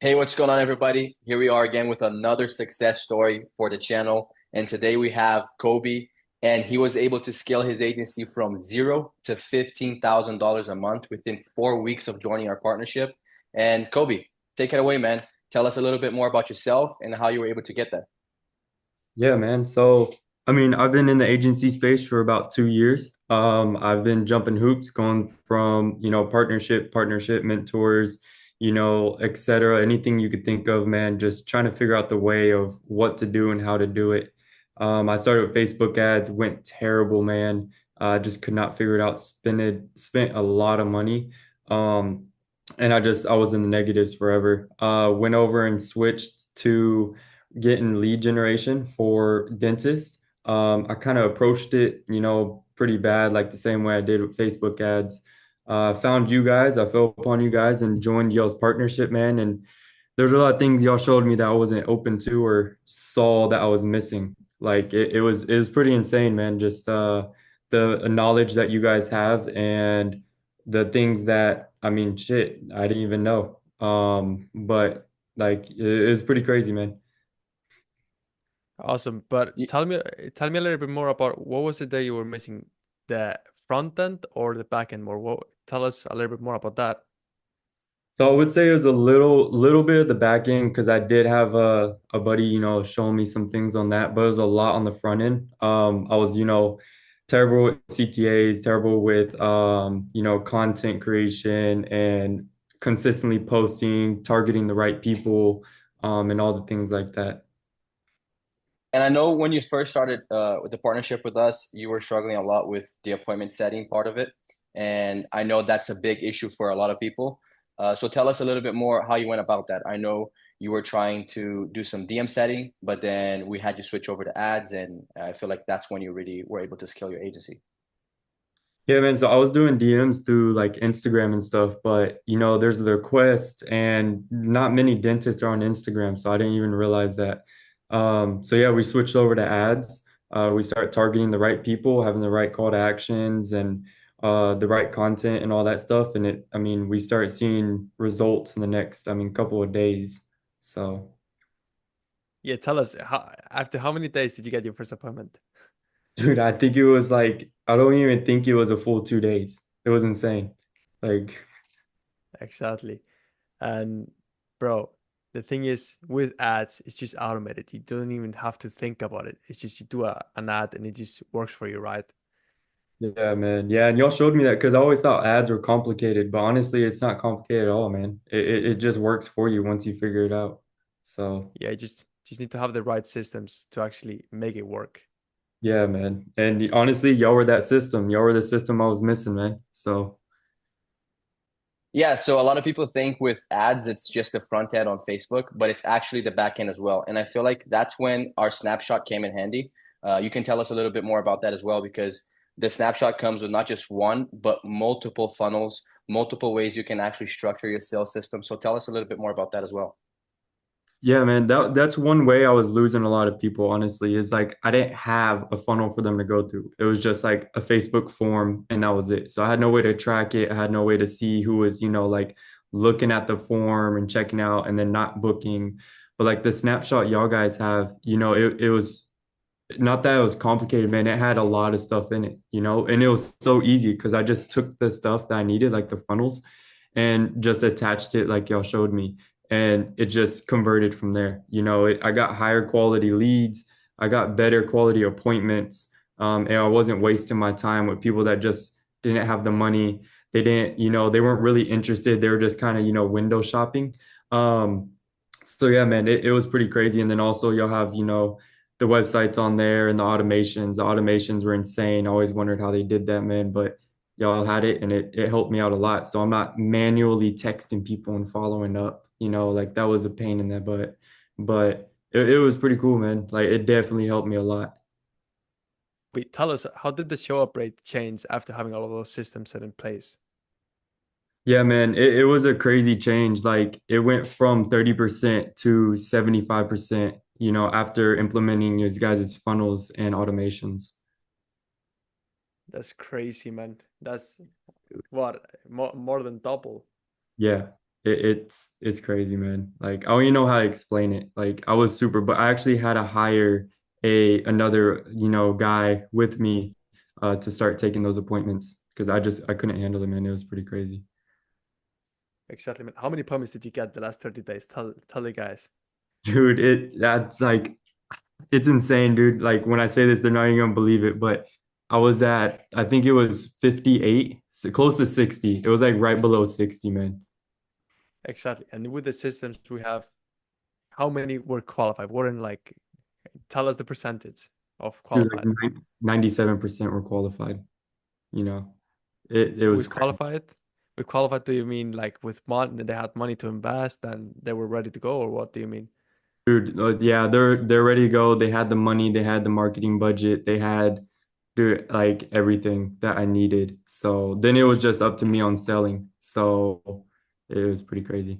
Hey, what's going on, everybody? Here we are again with another success story for the channel. And today we have Coby, and he was able to scale his agency from zero to $15,000 a month within 4 weeks of joining our partnership. And Coby, take it away, man. Tell us a little bit more about yourself and how you were able to get that. Yeah, man. So, I mean, I've been in the agency space for about 2 years. I've been jumping hoops, going from, partnership, mentors, et cetera, anything you could think of, man, just trying to figure out the way of what to do and how to do it. I started with Facebook ads, went terrible, man. Just could not figure it out. Spent a lot of money. Um, and I was in the negatives forever. Went over and switched to getting lead generation for dentists. I kind of approached it, pretty bad, like the same way I did with Facebook ads. Found you guys, I fell upon you guys and joined y'all's partnership, man. And there's a lot of things y'all showed me that I wasn't open to or saw that I was missing. Like it was pretty insane, man. Just the knowledge that you guys have and the things that I mean, shit, I didn't even know. But like it was pretty crazy, man. Awesome. But tell me a little bit more about what was it that you were missing, the front end or the back end more? Tell us a little bit more about that. So I would say it was a little bit of the back end because I did have a buddy, showing me some things on that, but it was a lot on the front end. I was, terrible with CTAs, terrible with content creation and consistently posting, targeting the right people, and all the things like that. And I know when you first started with the partnership with us, you were struggling a lot with the appointment setting part of it. And I know that's a big issue for a lot of people. So tell us a little bit more how you went about that. I know you were trying to do some DM setting, but then we had you switch over to ads. And I feel like that's when you really were able to scale your agency. Yeah, man. So I was doing DMs through like Instagram and stuff, but there's the request and not many dentists are on Instagram, so I didn't even realize that. So yeah, we switched over to ads. We start targeting the right people, having the right call to actions and the right content and all that stuff. And I mean, we start seeing results in the next, couple of days. So, Yeah, tell us after how many days did you get your first appointment? dude, I think it was like, I don't even think it was a full 2 days. It was insane. Like, Exactly. And bro, the thing is with ads, it's just automated. You don't even have to think about it. It's just you do an ad and it just works for you, right? yeah, man. Yeah, and y'all showed me that because I always thought ads were complicated, but honestly, it's not complicated at all, man. It just works for you once you figure it out. So, Yeah, you just need to have the right systems to actually make it work. yeah, man. And honestly, y'all were that system. Y'all were the system I was missing, man. So, Yeah, so a lot of people think with ads, it's just the front end on Facebook, but it's actually the back end as well. And I feel like that's when our snapshot came in handy. You can tell us a little bit more about that as well, because the snapshot comes with not just one, but multiple funnels, multiple ways you can actually structure your sales system. So tell us a little bit more about that as well. yeah, man. That's one way I was losing a lot of people, honestly, is like I didn't have a funnel for them to go through. It was just like a Facebook form and that was it. So I had no way to track it. I had no way to see who was, like looking at the form and checking out and then not booking. But like the snapshot y'all guys have, it was not that it was complicated, man. It had a lot of stuff in it, and it was so easy because I just took the stuff that I needed, like the funnels, and just attached it like y'all showed me. And it just converted from there. I got higher quality leads. I got better quality appointments. And I wasn't wasting my time with people that just didn't have the money. They didn't, they weren't really interested. They were just kind of, window shopping. Um, so yeah, man, it was pretty crazy. And then also you'll have, the websites on there and the automations. The automations were insane. I always wondered how they did that, man. But y'all had it and it helped me out a lot. So I'm not manually texting people and following up, like that was a pain in that butt. But it was pretty cool, man. Like it definitely helped me a lot. But tell us, how did the show up rate change after having all of those systems set in place? Yeah, man, it was a crazy change. Like it went from 30% to 75%, after implementing these guys' funnels and automations. That's crazy, man. That's what more than double. Yeah. It's crazy, man. Like I don't even know how to explain it. Like I was super, but I actually had to hire a another, guy with me to start taking those appointments because I couldn't handle it, man. It was pretty crazy. Exactly, man. How many appointments did you get the last 30 days? Tell the guys. Dude, that's like it's insane, dude. Like when I say this, they're not even gonna believe it, but I think it was 58, so close to 60. It was like right below 60, man. Exactly. And with the systems we have, how many were qualified? What in like tell us the percentage of Dude, like qualified. 97% were qualified, you know. It was With crazy. qualified? With qualified, do you mean like with money they had money to invest and they were ready to go, or what do you mean? Dude, yeah, they're ready to go. They had the money, they had the marketing budget, they had dude like everything that I needed. So then it was just up to me on selling. So it was pretty crazy.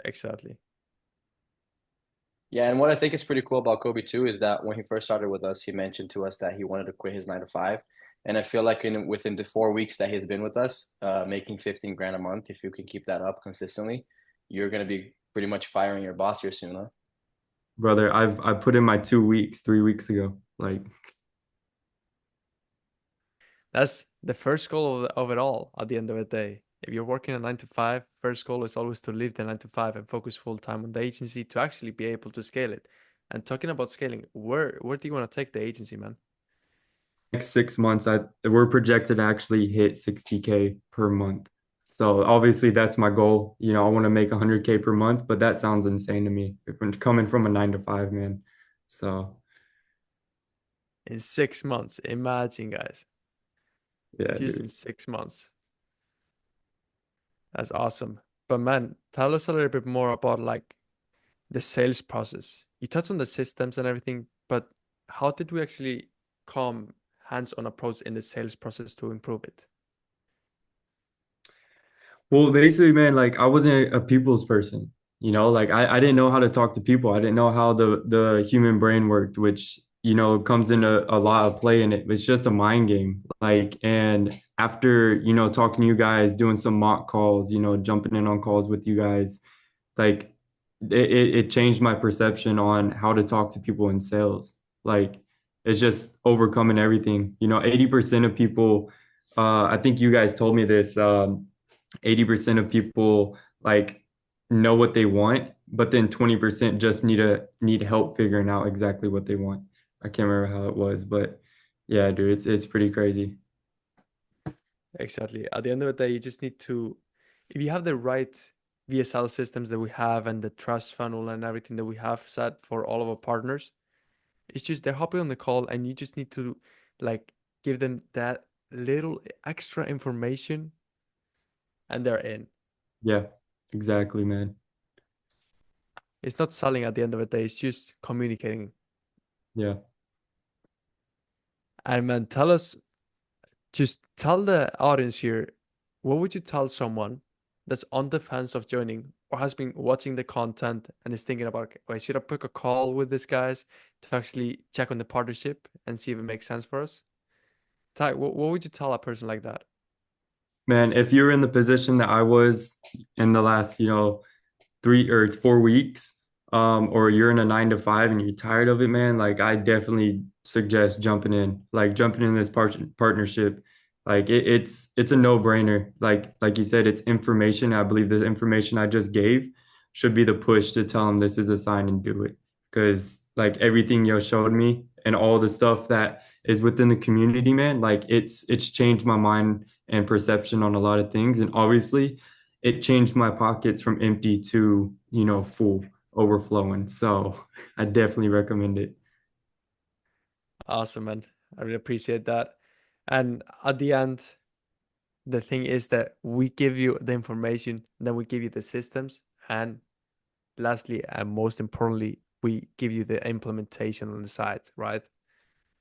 Exactly. Yeah, and what I think is pretty cool about Kobe too is that when he first started with us, he mentioned to us that he wanted to quit his 9 to 5. And I feel like within the 4 weeks that he's been with us, making 15 grand a month, if you can keep that up consistently, you're gonna be pretty much firing your boss here soon, huh? Brother, I put in my 2 weeks 3 weeks ago. Like, That's the first goal of it all at the end of the day. If you're working a 9 to 5, first goal is always to leave the 9 to 5 and focus full time on the agency to actually be able to scale it. And talking about scaling, where do you want to take the agency, man? next 6 months, we're projected to actually hit 60K per month. So obviously that's my goal. I want to make 100K per month, but that sounds insane to me. If I'm coming from a 9 to 5, man. So In 6 months, imagine, guys, yeah, just in dude. 6 months. That's awesome. But man, tell us a little bit more about like the sales process. You touched on the systems and everything, but how did we actually come hands-on approach in the sales process to improve it? Well, basically, man, like I wasn't a people's person, like I didn't know how to talk to people. I didn't know how the human brain worked, which, comes into a lot of play in it. It's just a mind game. Like, and after, talking to you guys, doing some mock calls, jumping in on calls with you guys, like it changed my perception on how to talk to people in sales. Like it's just overcoming everything. 80% of people, I think you guys told me this, 80% of people like know what they want, but then 20% just need help figuring out exactly what they want. I can't remember how it was, but yeah, dude, it's pretty crazy. Exactly. At the end of the day, you just need to, if you have the right VSL systems that we have and the trust funnel and everything that we have set for all of our partners, it's just they're hopping on the call and you just need to like give them that little extra information and they're in. Yeah, exactly, man. It's not selling at the end of the day, it's just communicating. Yeah. And man, just tell the audience here, what would you tell someone that's on the fence of joining or has been watching the content and is thinking about, okay, wait, should I book a call with these guys to actually check on the partnership and see if it makes sense for us? Ty, what would you tell a person like that? Man, if you're in the position that I was in the last, 3 or 4 weeks, or you're in a 9 to 5 and you're tired of it, man, like I definitely suggest jumping in this partnership. Like it's a no-brainer. Like you said, it's information. I believe the information I just gave should be the push to tell them this is a sign and do it. Because like everything you showed me and all the stuff that is within the community, man, like it's changed my mind and perception on a lot of things. And obviously it changed my pockets from empty to, full, overflowing. So I definitely recommend it. Awesome, man. I really appreciate that. And at the end, the thing is that we give you the information, then we give you the systems, and lastly, and most importantly, we give you the implementation on the side, right?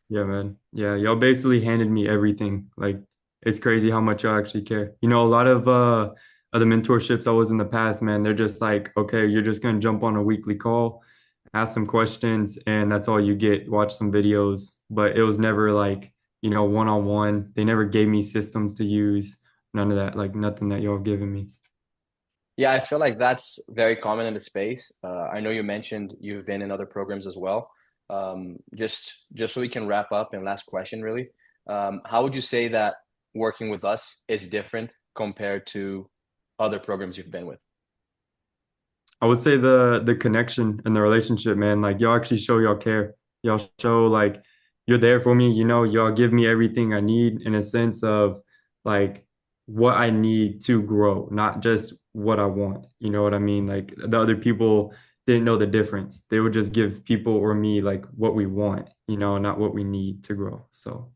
Yeah, man. Yeah, y'all basically handed me everything. Like it's crazy how much y'all actually care. A lot of other mentorships I was in the past, man, they're just like, okay, you're just gonna jump on a weekly call, ask some questions, and that's all you get. Watch some videos. But it was never like, one-on-one. They never gave me systems to use. None of that, like nothing that y'all have given me. Yeah, I feel like that's very common in the space. I know you mentioned you've been in other programs as well. Just so we can wrap up and last question really. How would you say that working with us is different compared to other programs you've been with? I would say the connection and the relationship, man. Like y'all actually show y'all care. Y'all show like you're there for me. You know, y'all give me everything I need in a sense of like what I need to grow, not just what I want. You know what I mean? Like the other people didn't know the difference. They would just give people or me like what we want, you know, not what we need to grow. So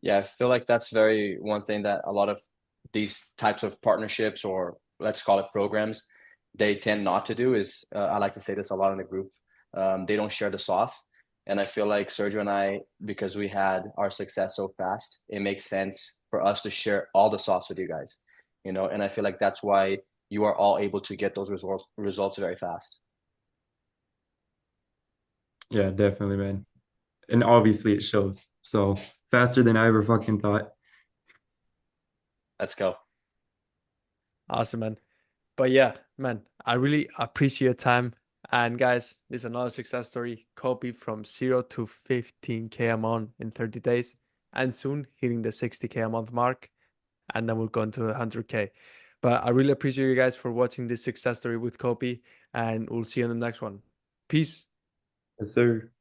Yeah, I feel like that's very one thing that a lot of these types of partnerships or let's call it programs, they tend not to do is I like to say this a lot in the group. They don't share the sauce. And I feel like Sergio and I, because we had our success so fast, it makes sense for us to share all the sauce with you guys, you know, and I feel like that's why you are all able to get those results very fast. yeah, definitely, man. And obviously it shows. So faster than I ever fucking thought. Let's go. Awesome, man. But yeah, man, I really appreciate your time. And guys, this is another success story. Kobe from 0 to 15K a month in 30 days, and soon hitting the 60K a month mark. And then we'll go into 100K. But I really appreciate you guys for watching this success story with Kobe, and we'll see you in the next one. Peace. Yes, sir.